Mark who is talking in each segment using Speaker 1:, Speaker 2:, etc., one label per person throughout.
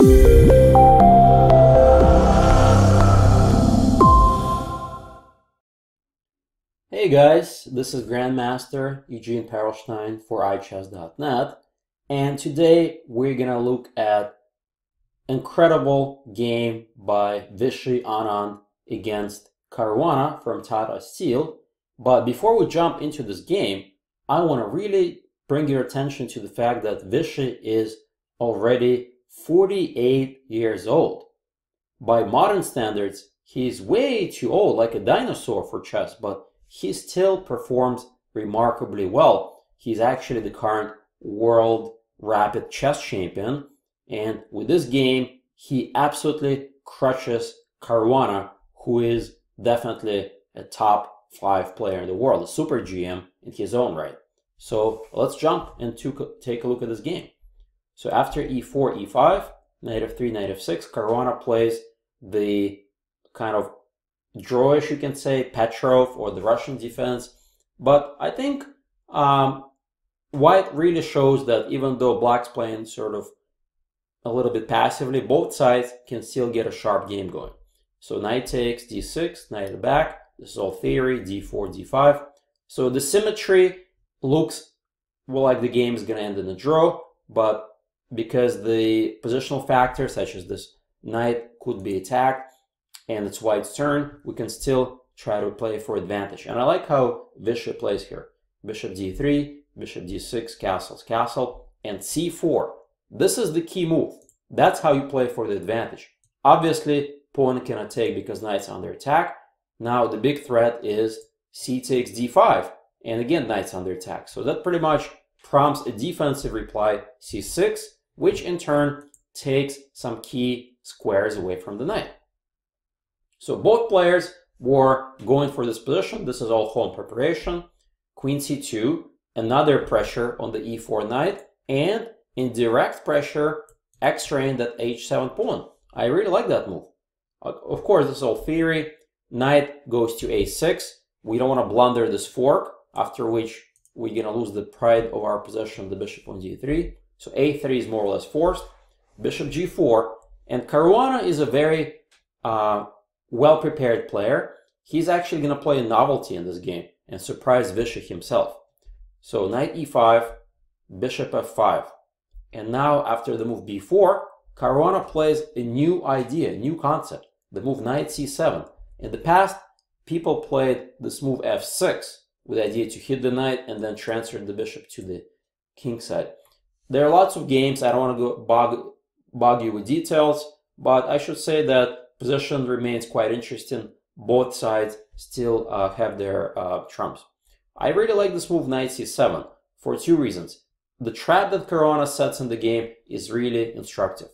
Speaker 1: Hey guys, this is Grandmaster Eugene Perelshteyn for iChess.net, and today we're gonna look at incredible game by Vishy Anand against Caruana from Tata Steel. But before we jump into this game, I want to really bring your attention to the fact that Vishy is already 48 years old. By modern standards, he's way too old, like a dinosaur for chess, but he still performs remarkably well. He's actually the current world rapid chess champion, and with this game, he absolutely crushes Caruana, who is definitely a top 5 player in the world, a super GM in his own right. So let's jump and take a look at this game. So after e4, e5, knight f3, knight f6, Caruana plays the kind of drawish, you can say, Petrov or the Russian defense. But I think white really shows that even though black's playing sort of a little bit passively, both sides can still get a sharp game going. So knight takes d6, knight at the back. This is all theory, d4, d5. So the symmetry looks well like the game is going to end in a draw, but because the positional factors such as this knight could be attacked and it's white's turn, we can still try to play for advantage. And I like how Vishy plays here. Bishop d3, bishop d6, castles, castle, and c4. This is the key move. That's how you play for the advantage. Obviously, pawn cannot take because knight's under attack. Now the big threat is c takes d5, and again knight's under attack. So that pretty much prompts a defensive reply, c6, which in turn takes some key squares away from the knight. So both players were going for this position. This is all home preparation. Queen c2, another pressure on the e4 knight, and indirect pressure x-raying that h7 pawn. I really like that move. Of course, this is all theory. Knight goes to a6. We don't want to blunder this fork, after which we're going to lose the pride of our possession, the bishop on d3. So a3 is more or less forced. Bishop g4. And Caruana is a very well-prepared player. He's actually going to play a novelty in this game and surprise Vishy himself. So knight e5, bishop f5. And now after the move b4, Caruana plays a new idea, a new concept, the move knight c7. In the past, people played this move f6 with the idea to hit the knight and then transfer the bishop to the king side. There are lots of games. I don't want to go bog you with details, but I should say that position remains quite interesting. Both sides still have their trumps. I really like this move knight c7 for 2 reasons. The trap that Caruana sets in the game is really instructive.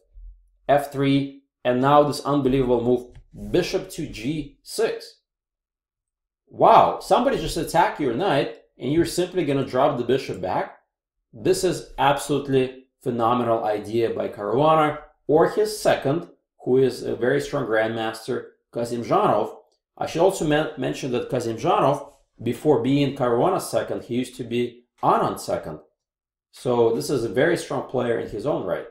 Speaker 1: f3, and now this unbelievable move, bishop to g6. Wow, somebody just attacked your knight and you're simply going to drop the bishop back? This is absolutely phenomenal idea by Caruana, or his second, who is a very strong grandmaster, Kazimzhanov. I should also mention that Kazimzhanov, before being Caruana's second, he used to be Anand's second. So this is a very strong player in his own right.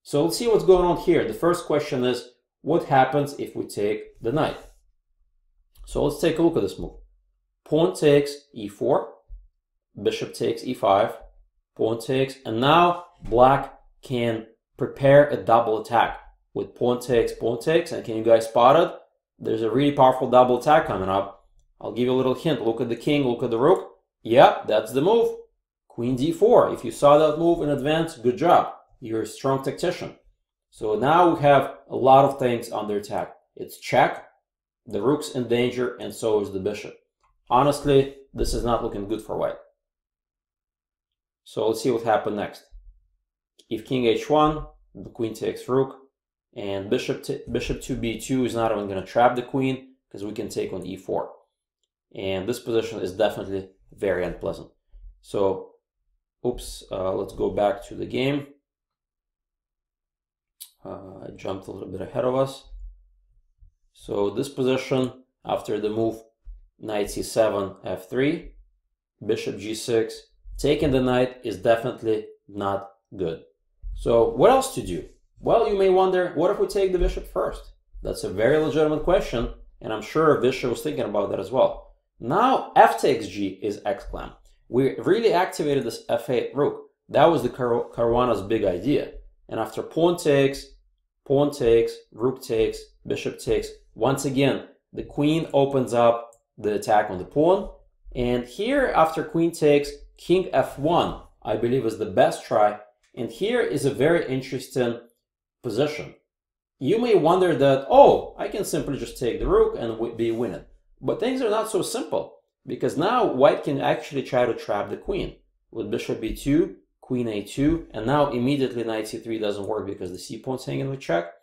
Speaker 1: So let's see what's going on here. The first question is, what happens if we take the knight? So let's take a look at this move. Pawn takes e4, bishop takes e5, pawn takes, and now black can prepare a double attack with pawn takes, and can you guys spot it? There's a really powerful double attack coming up. I'll give you a little hint. Look at the king, look at the rook. Yeah, that's the move. Queen d4. If you saw that move in advance, good job. You're a strong tactician. So now we have a lot of things under attack. It's check, the rook's in danger, and so is the bishop. Honestly, this is not looking good for white. So let's see what happened next. If king h1, the queen takes rook, and bishop to b2 is not even going to trap the queen because we can take on e4. And this position is definitely very unpleasant. So, let's go back to the game. I jumped a little bit ahead of us. So this position, after the move knight c7, f3, bishop g6, taking the knight is definitely not good. So what else to do? Well, you may wonder, what if we take the bishop first? That's a very legitimate question, and I'm sure Vishy was thinking about that as well. Now f takes g is exclam. We really activated this f8 rook. That was the Caruana's big idea. And after pawn takes, rook takes, bishop takes, once again, the queen opens up the attack on the pawn. And here, after queen takes, king f1, I believe is the best try. And here is a very interesting position. You may wonder that, oh, I can simply just take the rook and be winning. But things are not so simple, because now white can actually try to trap the queen with bishop b2, queen a2, and now immediately knight c3 doesn't work because the c pawn's hanging with check.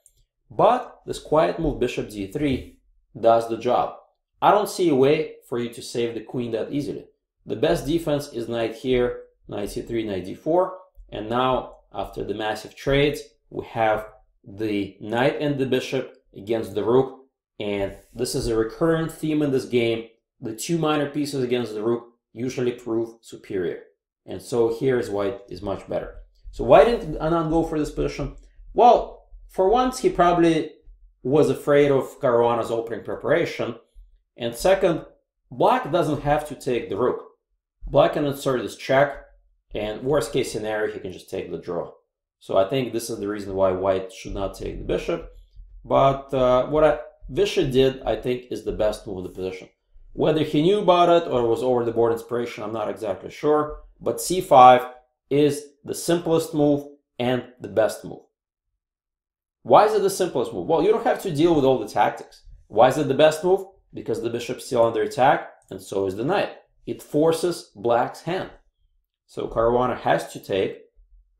Speaker 1: But this quiet move bishop d3 does the job. I don't see a way for you to save the queen that easily. The best defense is knight here, knight c3, knight d4, and now after the massive trades, we have the knight and the bishop against the rook, and this is a recurrent theme in this game. The two minor pieces against the rook usually prove superior. And so here is white is much better. So why didn't Anand go for this position? Well, for once, he probably was afraid of Caruana's opening preparation. And second, black doesn't have to take the rook. Black can insert this check, and worst case scenario, he can just take the draw. So I think this is the reason why white should not take the bishop. But what Vishy did, I think, is the best move in the position. Whether he knew about it or was over the board inspiration, I'm not exactly sure. But c5 is the simplest move and the best move. Why is it the simplest move? Well, you don't have to deal with all the tactics. Why is it the best move? Because the bishop's still under attack, and so is the knight. It forces black's hand. So Caruana has to take,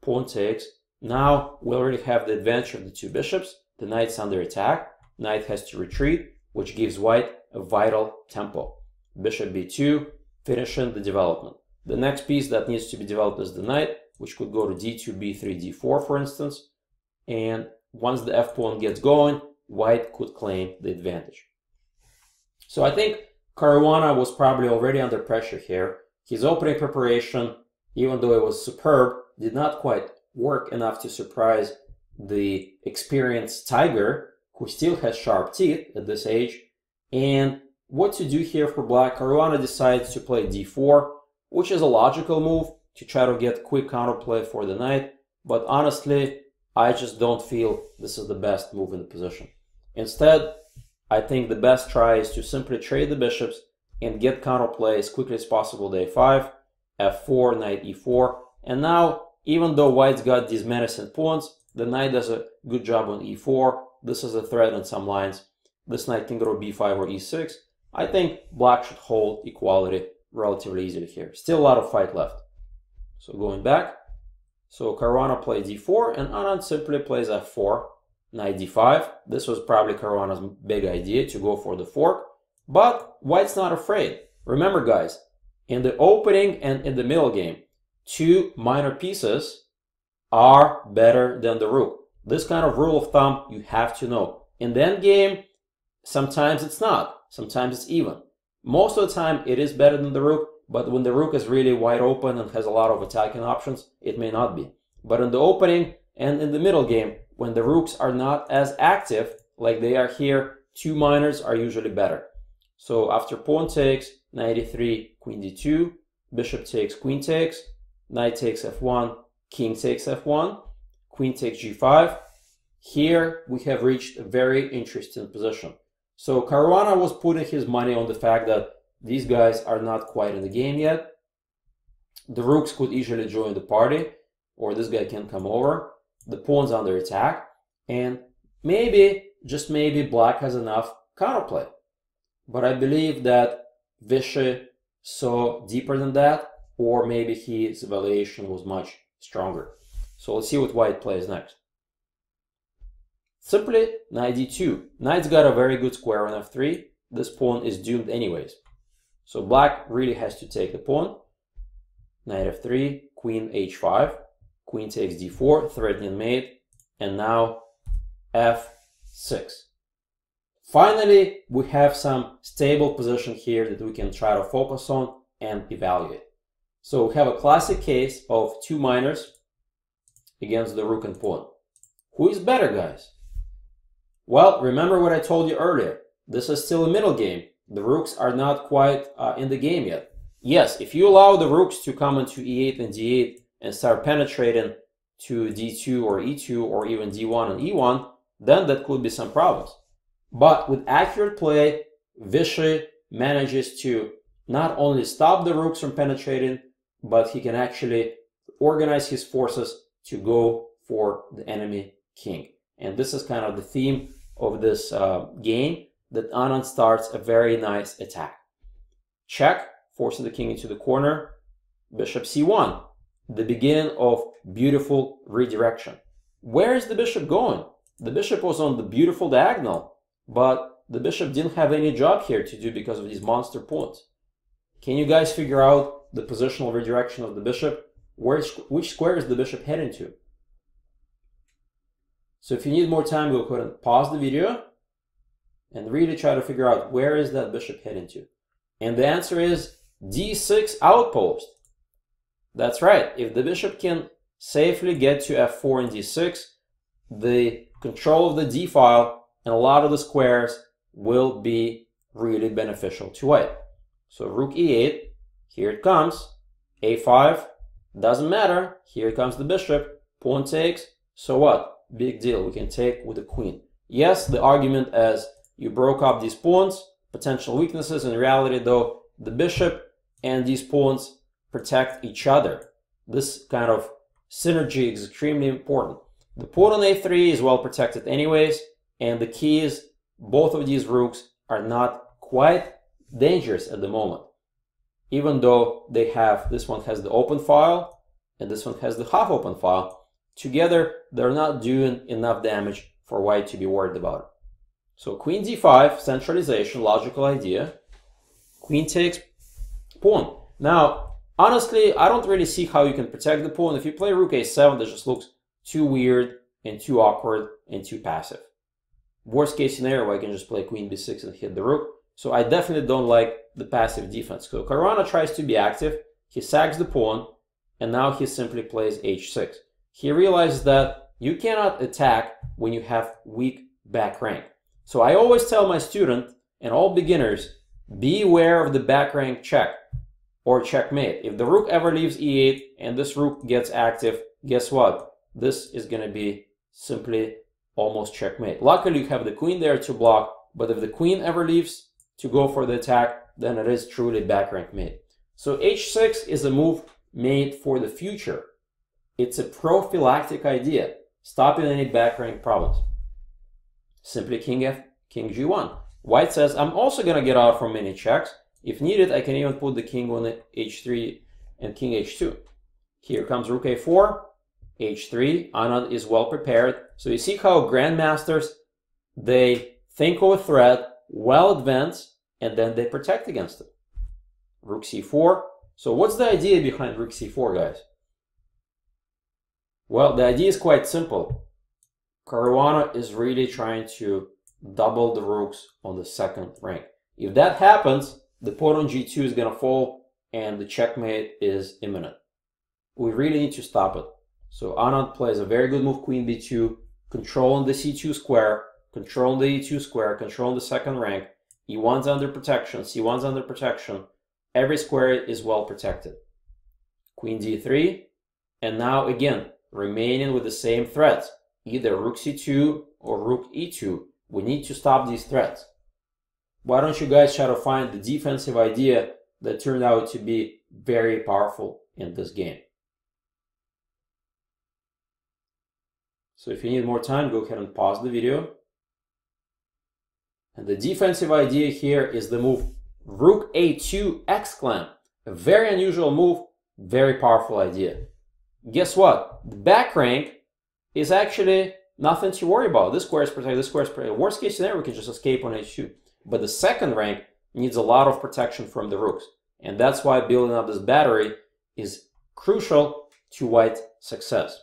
Speaker 1: pawn takes. Now we already have the advantage of the two bishops. The knight's under attack. Knight has to retreat, which gives white a vital tempo. Bishop b2, finishing the development. The next piece that needs to be developed is the knight, which could go to d2, b3, d4, for instance. And once the f-pawn gets going, white could claim the advantage. So I think Caruana was probably already under pressure here. His opening preparation, even though it was superb, did not quite work enough to surprise the experienced tiger, who still has sharp teeth at this age. And what to do here for black? Caruana decides to play d4, which is a logical move to try to get quick counterplay for the knight. But honestly, I just don't feel this is the best move in the position. Instead, I think the best try is to simply trade the bishops and get counterplay as quickly as possible to a5, f4, knight e4. And now, even though white's got these menacing pawns, the knight does a good job on e4. This is a threat on some lines. This knight can go to b5 or e6. I think black should hold equality relatively easily here. Still a lot of fight left. So going back. So Caruana plays d4 and Anand simply plays f4, knight d5. This was probably Caruana's big idea, to go for the fork. But white's not afraid. Remember, guys, in the opening and in the middle game, two minor pieces are better than the rook. This kind of rule of thumb you have to know. In the endgame, sometimes it's not. Sometimes it's even. Most of the time it is better than the rook, but when the rook is really wide open and has a lot of attacking options, it may not be. But in the opening and in the middle game, when the rooks are not as active like they are here, two minors are usually better. So after pawn takes, knight e3, queen d2, bishop takes, queen takes, knight takes f1, king takes f1, queen takes g5. Here we have reached a very interesting position. So Caruana was putting his money on the fact that these guys are not quite in the game yet. The rooks could easily join the party, or this guy can come over. The pawn's under attack, and maybe, just maybe, black has enough counterplay. But I believe that Vishy saw deeper than that, or maybe his evaluation was much stronger. So let's see what white plays next. Simply knight d2. Knight's got a very good square on f3. This pawn is doomed anyways. So black really has to take the pawn. Knight f3, queen h5, queen takes d4, threatening mate, and now f6. Finally, we have some stable position here that we can try to focus on and evaluate. So we have a classic case of two minors against the rook and pawn. Who is better, guys? Well, remember what I told you earlier. This is still a middle game. The rooks are not quite in the game yet. Yes, if you allow the rooks to come into e8 and d8 and start penetrating to d2 or e2 or even d1 and e1, then that could be some problems. But with accurate play, Vishy manages to not only stop the rooks from penetrating, but he can actually organize his forces to go for the enemy king. And this is kind of the theme of this game, that Anand starts a very nice attack. Check, forcing the king into the corner. Bishop c1, the beginning of beautiful redirection. Where is the bishop going? The bishop was on the beautiful diagonal, but the bishop didn't have any job here to do because of these monster pawns. Can you guys figure out the positional redirection of the bishop? Which square is the bishop heading to? So if you need more time, go ahead and pause the video and really try to figure out where is that bishop heading to. And the answer is d6 outpost. That's right. If the bishop can safely get to f4 and d6, the control of the d file and a lot of the squares will be really beneficial to white. So rook e8, here it comes. a5, doesn't matter. Here comes the bishop. Pawn takes. So what? Big deal. We can take with the queen. Yes, the argument as you broke up these pawns, potential weaknesses. In reality, though, the bishop and these pawns protect each other. This kind of synergy is extremely important. The pawn on a3 is well protected anyways, and the key is both of these rooks are not quite dangerous at the moment. Even though they have, this one has the open file and this one has the half open file, together they're not doing enough damage for white to be worried about it. So queen d5, centralization, logical idea. Queen takes pawn. Now, honestly, I don't really see how you can protect the pawn. If you play rook a7, that just looks too weird and too awkward and too passive. Worst case scenario, I can just play queen b6 and hit the rook. So I definitely don't like the passive defense. So Caruana tries to be active. He sacks the pawn, and now he simply plays h6. He realizes that you cannot attack when you have weak back rank. So I always tell my student and all beginners, be aware of the back rank check or checkmate. If the rook ever leaves e8 and this rook gets active, guess what? This is going to be simply almost checkmate. Luckily, you have the queen there to block, but if the queen ever leaves to go for the attack, then it is truly back rank mate. So h6 is a move made for the future. It's a prophylactic idea, stopping any back rank problems. Simply king g1. White says, I'm also going to get out from many checks. If needed, I can even put the king on h3 and king h2. Here comes rook a4, h3. Anand is well prepared. So you see how grandmasters, they think of a threat, well advanced, and then they protect against it. Rook c4. So what's the idea behind rook c4, guys? Well, the idea is quite simple. Caruana is really trying to double the rooks on the second rank. If that happens, the pawn on g2 is going to fall and the checkmate is imminent. We really need to stop it. So Anand plays a very good move, queen b2, controlling the c2 square, controlling the e2 square, controlling the second rank. e1's under protection, c1's under protection. Every square is well protected. Queen d3, and now again, remaining with the same threats, either rook c2 or rook e2. We need to stop these threats. Why don't you guys try to find the defensive idea that turned out to be very powerful in this game? So if you need more time, go ahead and pause the video. And the defensive idea here is the move rook a2 exclamation. A very unusual move, very powerful idea. Guess what? The back rank is actually nothing to worry about. This square is protected, this square is protected. Worst case scenario, we can just escape on h2. But the second rank needs a lot of protection from the rooks. And that's why building up this battery is crucial to white's success.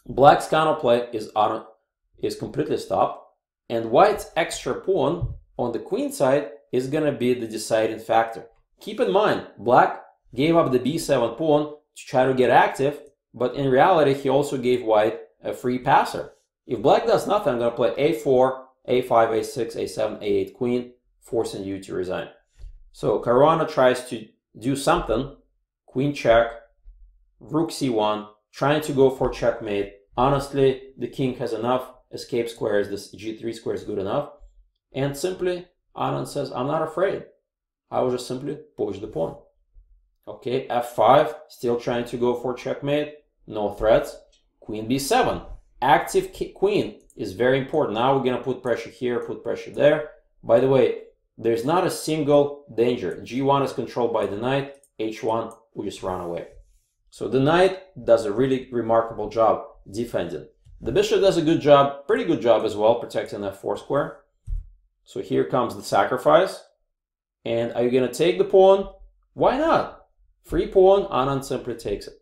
Speaker 1: Black's counterplay is completely stopped. And white's extra pawn on the queen side is going to be the deciding factor. Keep in mind, black gave up the b7 pawn to try to get active, but in reality, he also gave white a free passer. If black does nothing, I'm going to play a4, a5, a6, a7, a8 queen, forcing you to resign. So Caruana tries to do something. Queen check, rook c1, trying to go for checkmate. Honestly, the king has enough escape squares. This g3 square is good enough. And simply, Anand says, I'm not afraid. I will just simply push the pawn. Okay, f5, still trying to go for checkmate. No threats. Queen b7. Active queen is very important. Now we're going to put pressure here, put pressure there. By the way, there's not a single danger. g1 is controlled by the knight. h1, we just run away. So the knight does a really remarkable job defending. The bishop does a good job, pretty good job as well, protecting f4 square. So here comes the sacrifice. And are you going to take the pawn? Why not? Free pawn, Anand simply takes it.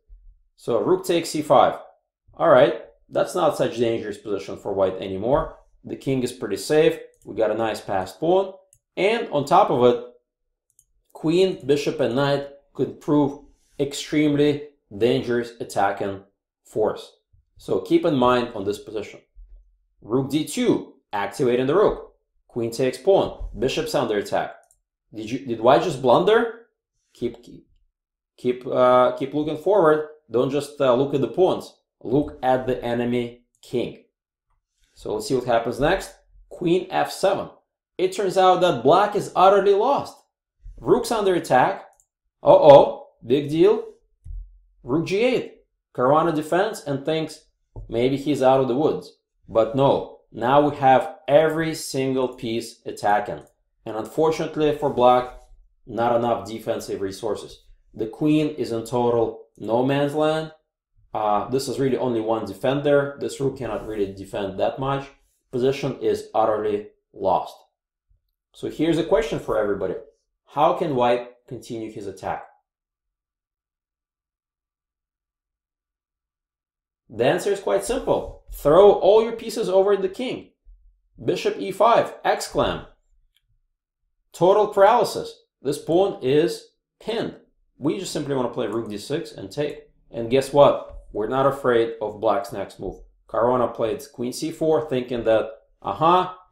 Speaker 1: So rook takes c5. All right, that's not such a dangerous position for white anymore. The king is pretty safe. We got a nice passed pawn. And on top of it, queen, bishop, and knight could prove extremely dangerous attacking force. So keep in mind on this position. Rook d2, activating the rook. Queen takes pawn. Bishop's under attack. Did white just blunder? Keep looking forward. Don't just look at the pawns. Look at the enemy king. So let's see what happens next. Queen f7. It turns out that black is utterly lost. Rook's under attack. Uh-oh, big deal. Rook g8. Caruana defends and thinks maybe he's out of the woods. But no, now we have every single piece attacking. And unfortunately for black, not enough defensive resources. The queen is in total no man's land. This is really only one defender. This rook cannot really defend that much. Position is utterly lost. So here's a question for everybody. How can white continue his attack? The answer is quite simple. Throw all your pieces over the king. Bishop e5, exclam. Total paralysis. This pawn is pinned. We just simply want to play rook d6 and take. And guess what? We're not afraid of black's next move. Caruana played queen c4 thinking that,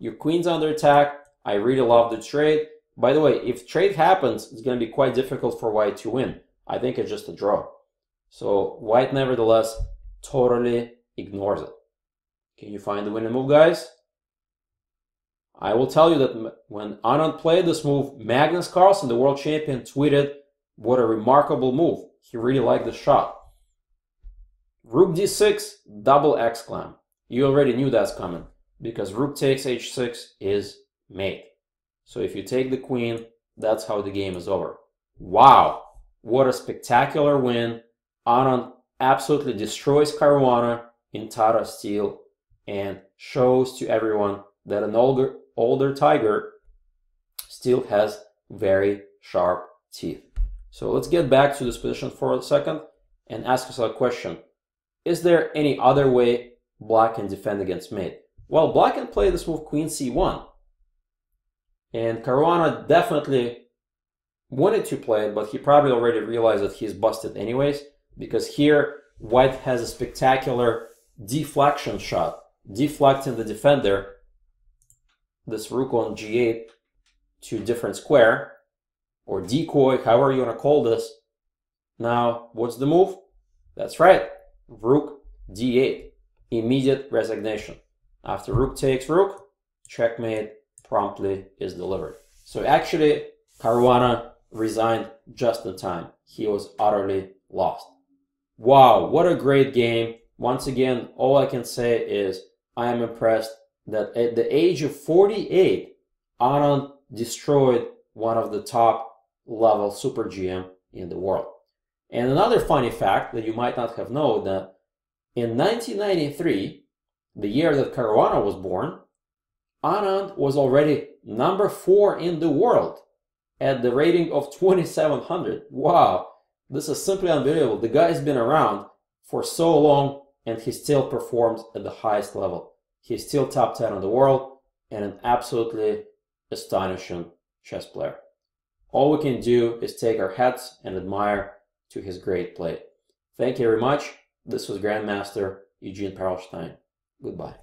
Speaker 1: your queen's under attack. I really love the trade. By the way, if trade happens, it's going to be quite difficult for white to win. I think it's just a draw. So white nevertheless totally ignores it. Can you find the winning move, guys? I will tell you that when Anand played this move, Magnus Carlsen, the world champion, tweeted, what a remarkable move. He really liked the shot. Rook d6, double exclam. You already knew that's coming because rook takes h6 is mate. So if you take the queen, that's how the game is over. Wow, what a spectacular win. Anand absolutely destroys Caruana in Tata steel and shows to everyone that an older tiger still has very sharp teeth. So let's get back to this position for a second and ask ourselves a question. Is there any other way black can defend against mate? Well, black can play this move queen c1. And Caruana definitely wanted to play it, but he probably already realized that he's busted anyways, because here white has a spectacular deflection shot, deflecting the defender, this rook on g8 to different square, or decoy, however you want to call this. Now, what's the move? That's right, rook d8, immediate resignation. After rook takes rook, checkmate promptly is delivered. So actually, Caruana resigned just in time. He was utterly lost. Wow, what a great game. Once again, all I can say is I am impressed that at the age of 48, Anand destroyed one of the top level super GM in the world. And another funny fact that you might not have known, that in 1993, the year that Caruana was born, Anand was already number 4 in the world at the rating of 2700. Wow, this is simply unbelievable. The guy's been around for so long and he still performs at the highest level. He's still top 10 in the world and an absolutely astonishing chess player. All we can do is take our hats and admire to his great play. Thank you very much. This was Grandmaster Eugene Perelshteyn. Goodbye.